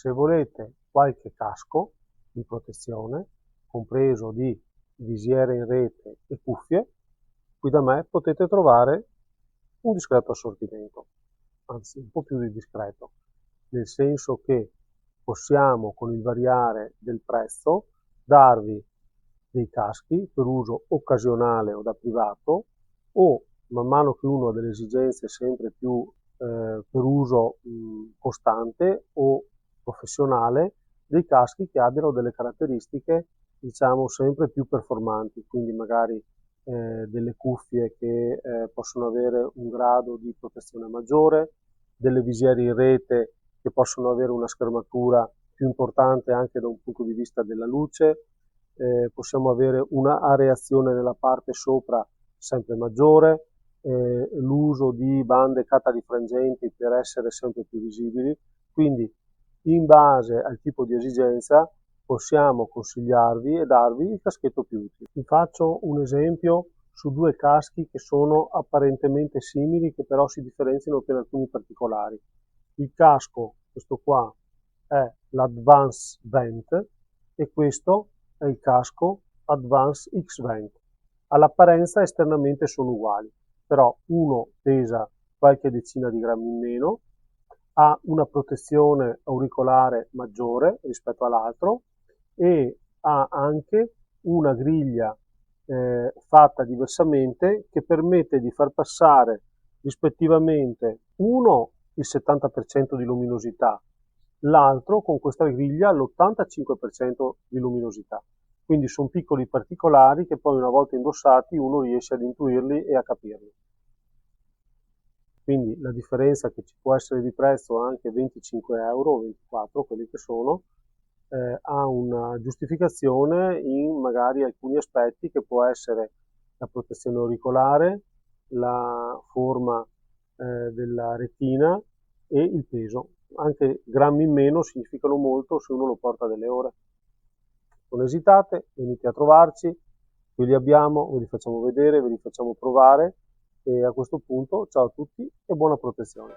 Se volete qualche casco di protezione, compreso di visiere in rete e cuffie, qui da me potete trovare un discreto assortimento, anzi un po' più di discreto, nel senso che possiamo con il variare del prezzo darvi dei caschi per uso occasionale o da privato, o man mano che uno ha delle esigenze sempre più per uso costante o professionale, dei caschi che abbiano delle caratteristiche diciamo sempre più performanti, quindi magari delle cuffie che possono avere un grado di protezione maggiore, delle visiere in rete che possono avere una schermatura più importante anche da un punto di vista della luce, possiamo avere una areazione nella parte sopra sempre maggiore, l'uso di bande catarifrangenti per essere sempre più visibili, quindi in base al tipo di esigenza possiamo consigliarvi e darvi il caschetto più utile. Vi faccio un esempio su due caschi che sono apparentemente simili, che però si differenziano per alcuni particolari. Il casco, questo qua, è l'Advance Vent e questo è il casco Advance X-Vent. All'apparenza esternamente sono uguali, però uno pesa qualche decina di grammi in meno, ha una protezione auricolare maggiore rispetto all'altro e ha anche una griglia fatta diversamente che permette di far passare rispettivamente uno il 70% di luminosità, l'altro con questa griglia l'85% di luminosità. Quindi sono piccoli particolari che poi una volta indossati uno riesce ad intuirli e a capirli. Quindi la differenza che ci può essere di prezzo anche 25 euro o 24, quelli che sono, ha una giustificazione in magari alcuni aspetti che può essere la protezione auricolare, la forma della retina e il peso. Anche grammi in meno significano molto se uno lo porta delle ore. Non esitate, venite a trovarci, qui li abbiamo, ve li facciamo vedere, ve li facciamo provare e a questo punto ciao a tutti e buona protezione.